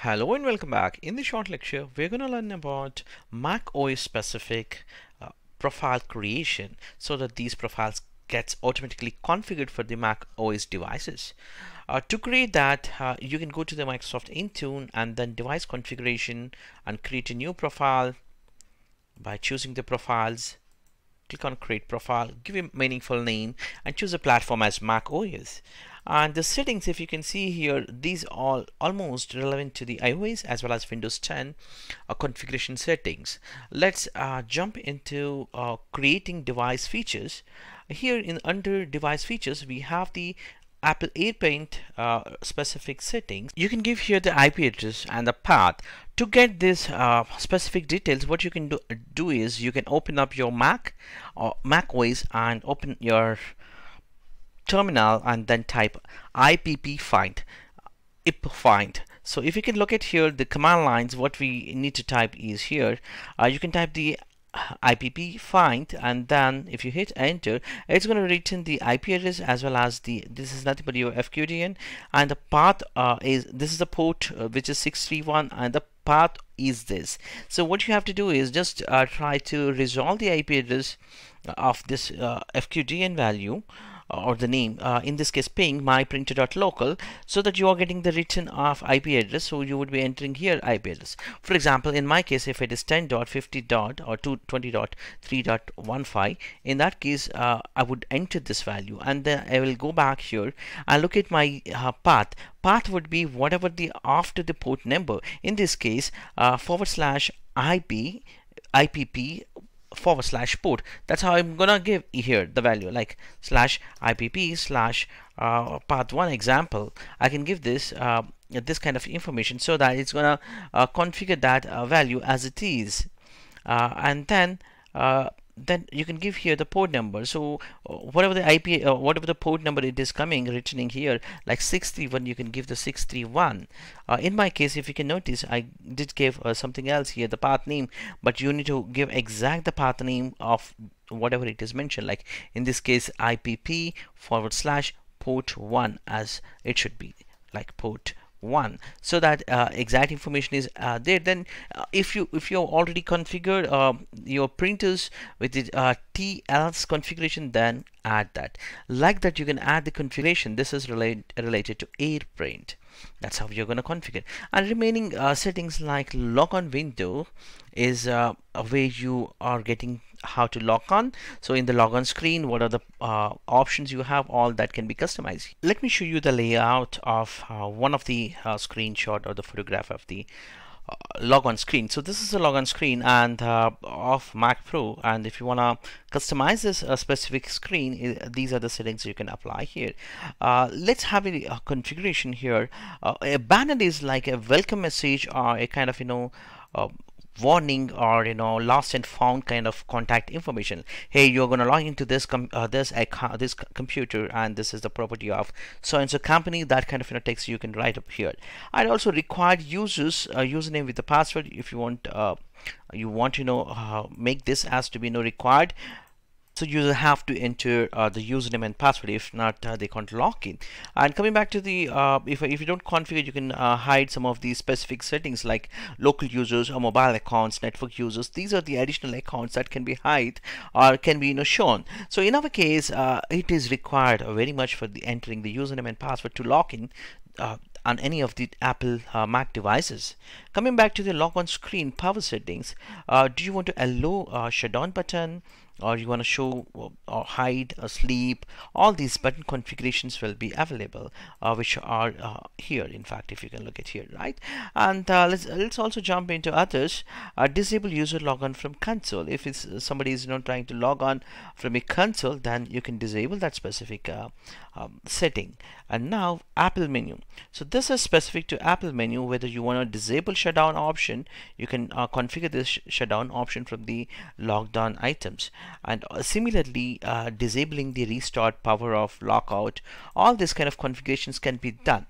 Hello and welcome back. In this short lecture, we're going to learn about Mac OS specific profile creation so that these profiles gets automatically configured for the Mac OS devices. To create that, you can go to the Microsoft Intune and then device configuration and create a new profile by choosing the profiles. Click on create profile, give a meaningful name and choose a platform as Mac OS. And the settings, if you can see here, these are almost relevant to the iOS as well as Windows 10 configuration settings. Let's jump into creating device features. Here in under device features, we have the Apple AirPaint specific settings. You can give here the IP address and the path. To get this specific details, what you can do is you can open up your Mac or Mac OS and open your terminal and then type ipp find. So if you can look at here the command lines, what we need to type is here, you can type the ipp find, and then if you hit enter, it's going to return the IP address as well as this is nothing but your FQDN, and the path this is the port which is 631 and the path is this. So what you have to do is just try to resolve the IP address of this FQDN value or the name, in this case ping myprinter.local, so that you are getting the return of IP address. So you would be entering here IP address. For example, in my case, if it is 10.50. or 220.3.15, in that case I would enter this value and then I will go back here and look at my path. Path would be whatever the after the port number, in this case /IP IPP /port. That's how I'm gonna give here the value, like /IPP /path1 example. I can give this this kind of information so that it's gonna configure that value as it is, and then you can give here the port number. So whatever the IP whatever the port number it is coming returning here, like 631, you can give the 631. In my case, if you can notice, I did give something else here, the path name, but you need to give exact the path name of whatever it is mentioned, like in this case IPP /port1, as it should be, like port 1, so that exact information is there. Then if you already configured your printers with the TLS configuration, then add that. Like that, you can add the configuration. This is related to AirPrint. That's how you're going to configure. And remaining settings like logon window is a way you are getting how to log on. So in the logon screen, what are the options you have, all that can be customized. Let me show you the layout of one of the screenshot or the photograph of the logon screen. So this is a logon screen and of Mac Pro, and if you want to customize this specific screen, these are the settings you can apply here. Let's have a configuration here. A banner is like a welcome message or a kind of warning or lost and found kind of contact information. Hey, you're going to log into this this computer and this is the property of so and so company. That kind of text you can write up here. And also required users username with the password. If you want make this as to be required, so you have to enter the username and password. If not, they can't log in. And coming back to the if you don't configure, you can hide some of these specific settings like local users or mobile accounts, network users. These are the additional accounts that can be hide or can be shown. So in our case, it is required very much for the entering the username and password to log in on any of the Apple Mac devices. Coming back to the logon screen power settings, do you want to allow shutdown button, or you want to show or hide or sleep? All these button configurations will be available, which are here. In fact, if you can look at here, right? And let's also jump into others. Disable user logon from console. If somebody is trying to log on from a console, then you can disable that specific setting. And now Apple menu. So this is specific to Apple menu. Whether you want to disable shutdown option, you can configure this shutdown option from the lockdown items. And similarly, disabling the restart, power off, lockout, all this kind of configurations can be done.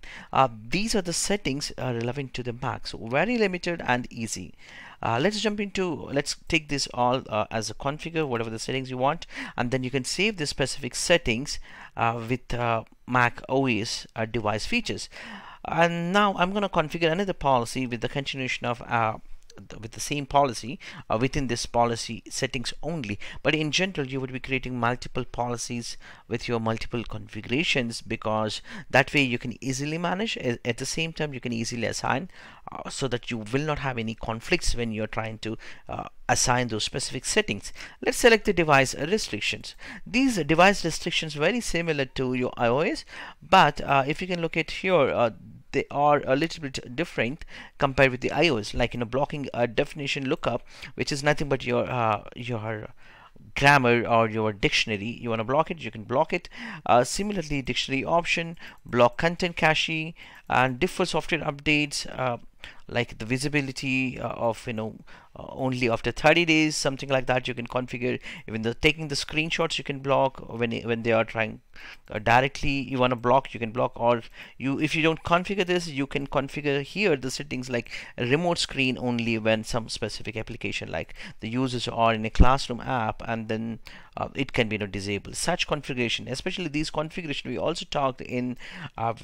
These are the settings relevant to the Mac, so very limited and easy. Let's take this all as a configure, whatever the settings you want, and then you can save the specific settings with Mac OS device features. And now I'm going to configure another policy with the continuation of with the same policy within this policy settings only. But in general, you would be creating multiple policies with your multiple configurations, because that way you can easily manage. At the same time, you can easily assign, so that you will not have any conflicts when you're trying to assign those specific settings. Let's select the device restrictions. These device restrictions very similar to your iOS, but if you can look at here, they are a little bit different compared with the iOS. Like, blocking a definition lookup, which is nothing but your grammar or your dictionary. You want to block it, you can block it. Similarly, dictionary option, block content cache, and default software updates, like the visibility of only after 30 days, something like that. You can configure. Even the taking the screenshots, you can block when they are trying directly. You want to block, you can block. Or if you don't configure this, you can configure here the settings like remote screen only when some specific application, like the users are in a classroom app, and then it can be disabled. Such configuration, especially these configuration, we also talked in our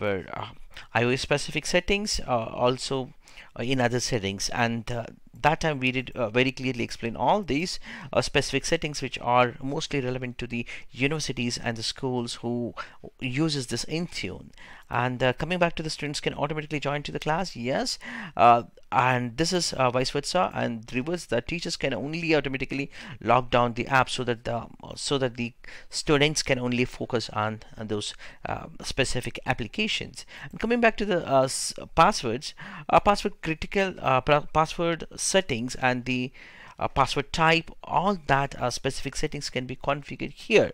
iOS specific settings, also in other settings, and that time we did very clearly explain all these specific settings, which are mostly relevant to the universities and the schools who uses this Intune. And coming back to the students can automatically join to the class, yes, and this is vice versa, and reverse, the teachers can only automatically lock down the app, so that the students can only focus on those specific applications. And coming back to the passwords, password critical, password settings, and the password type, all that specific settings can be configured here.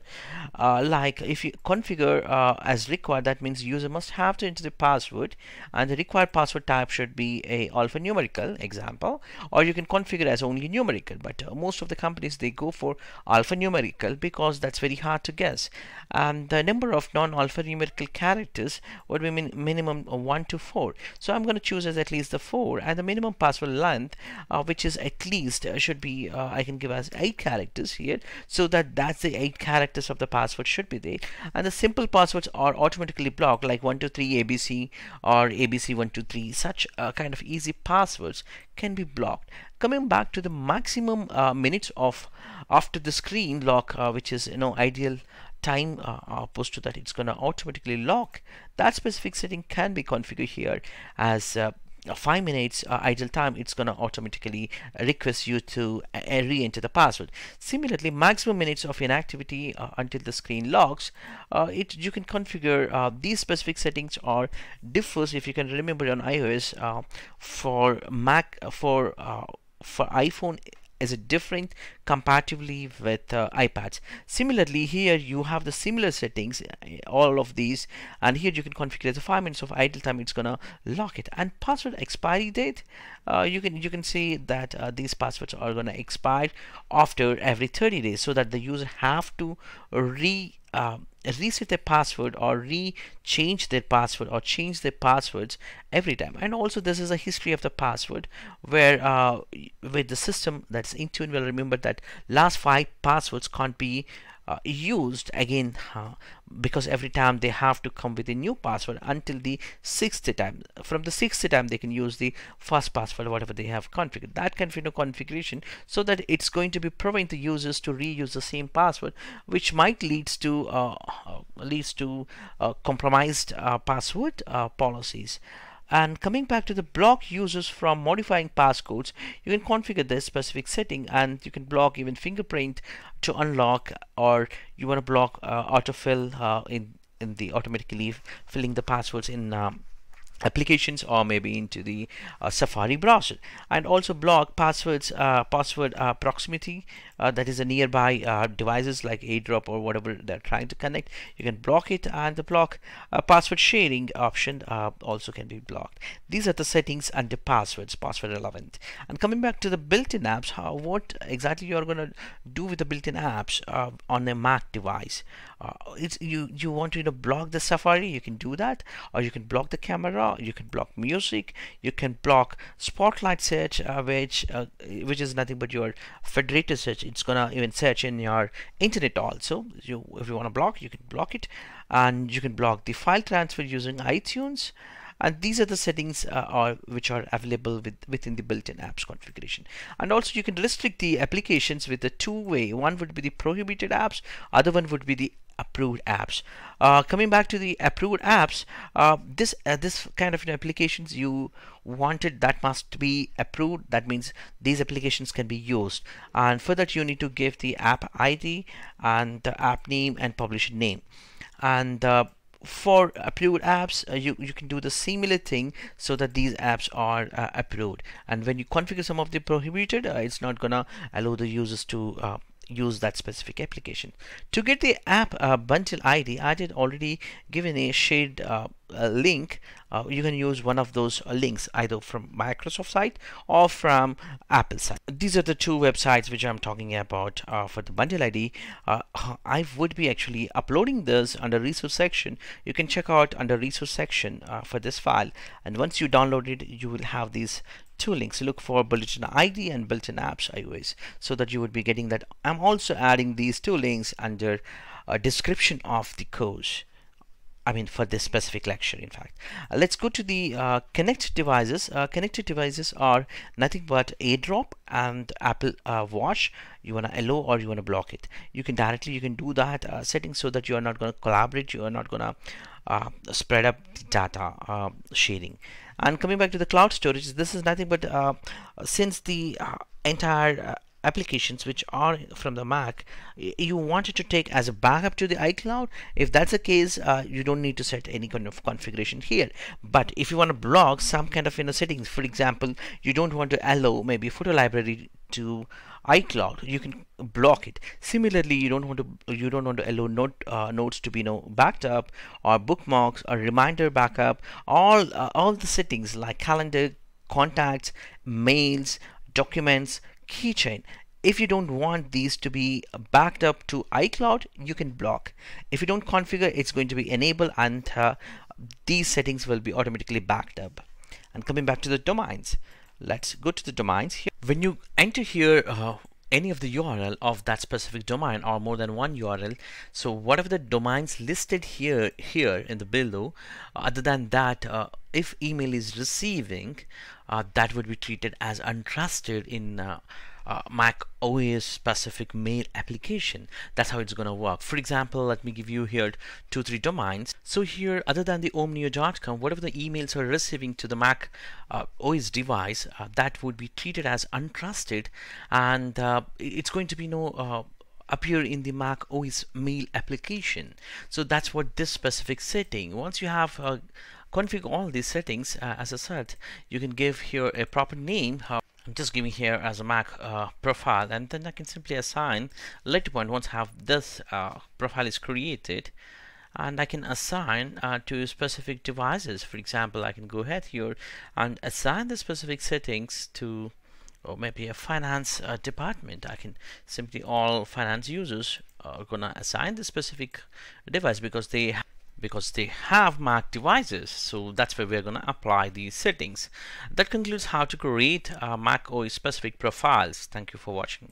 Like, if you configure as required, that means user must have to enter the password, and the required password type should be a alphanumerical example, or you can configure as only numerical. But most of the companies, they go for alphanumerical because that's very hard to guess, and the number of non-alphanumerical characters would be minimum 1 to 4. So I'm going to choose as at least the 4, and the minimum password length, which is at least should be I can give as 8 characters here, so that's the 8 characters of the password should be there. And the simple passwords are automatically blocked, like 123 ABC or ABC 123. Such kind of easy passwords can be blocked. Coming back to the maximum minutes of after the screen lock, which is ideal time, opposed to that it's going to automatically lock. That specific setting can be configured here as 5 minutes idle time. It's going to automatically request you to re-enter the password. Similarly, maximum minutes of inactivity until the screen locks, you can configure. These specific settings are differs, if you can remember, on iOS. For Mac, for iPhone is it different comparatively with iPads. Similarly, here you have the similar settings, all of these, and here you can configure the 5 minutes of idle time. It's gonna lock it. And password expiry date, you can see that these passwords are gonna expire after every 30 days, so that the user have to reset their password or change their password or change their passwords every time. And also this is a history of the password, where with the system that's Intune will remember that last 5 passwords can't be used again, because every time they have to come with a new password until the 6th time. From the 6th time they can use the first password, whatever they have configured. That kind of configuration, so that it's going to be prevent the users to reuse the same password, which might leads to compromised password policies. And coming back to the block users from modifying passcodes, you can configure this specific setting, and you can block even fingerprint to unlock, or you want to block autofill in the automatically filling the passwords in applications, or maybe into the Safari browser. And also block password proximity, that is a nearby devices like AirDrop or whatever they're trying to connect. You can block it. And the block password sharing option also can be blocked. These are the settings under passwords, password relevant. And coming back to the built-in apps, what exactly you are going to do with the built-in apps on a Mac device. It's you want to block the Safari, you can do that, or you can block the camera, you can block music, you can block Spotlight search, which is nothing but your federated search. It's gonna even search in your internet also. If you want to block, you can block it. And you can block the file transfer using iTunes. and these are the settings which are available within the built-in apps configuration. And also you can restrict the applications with a two-way. One would be the prohibited apps, other one would be the approved apps. Coming back to the approved apps, this kind of applications you wanted that must be approved. That means these applications can be used, and for that you need to give the app ID and the app name and publisher name. And for approved apps, you can do the similar thing so that these apps are approved. And when you configure some of the prohibited, it's not gonna allow the users to use that specific application. To get the app bundle ID, I did already given a shared link. You can use one of those links either from Microsoft site or from Apple site. These are the two websites which I'm talking about for the bundle ID. I would be actually uploading this under resource section. You can check out under resource section for this file, and once you download it, you will have these two links. Look for Bulletin ID and Built-in Apps iOS, so that you would be getting that. I'm also adding these two links under a description of the course, I mean for this specific lecture. In fact, let's go to the connect devices. Connected devices are nothing but AirDrop and Apple Watch. You want to allow or you want to block it. You can do that setting so that you are not going to collaborate, you are not going to spread up the data sharing. And coming back to the cloud storage, this is nothing but since the entire applications which are from the Mac, you want it to take as a backup to the iCloud. If that's the case, you don't need to set any kind of configuration here. But if you want to block some kind of settings, for example, you don't want to allow maybe photo library to iCloud, you can block it. Similarly, you don't want to allow notes to be backed up, or bookmarks or reminder backup. All the settings like calendar, contacts, mails, documents, keychain. If you don't want these to be backed up to iCloud, you can block. If you don't configure, it's going to be enabled, and these settings will be automatically backed up. And coming back to the domains, let's go to the domains here. When you enter here any of the URL of that specific domain, or more than one URL, so whatever the domains listed here in the below, other than that, if email is receiving, that would be treated as untrusted in Mac OS specific mail application. That's how it's gonna work. For example, let me give you here 2-3 domains. So here, other than the omnio.com, whatever the emails are receiving to the Mac OS device, that would be treated as untrusted, and it's going to be appear in the Mac OS mail application. So that's what this specific setting. Once you have configure all these settings, as I said, you can give here a proper name. I'm just giving here as a Mac profile, and then I can simply assign later point once I have this profile is created, and I can assign to specific devices. For example, I can go ahead here and assign the specific settings to, or maybe a finance department. I can simply, all finance users are gonna assign the specific device because they have Mac devices. So that's where we're going to apply these settings. That concludes how to create Mac OS specific profiles. Thank you for watching.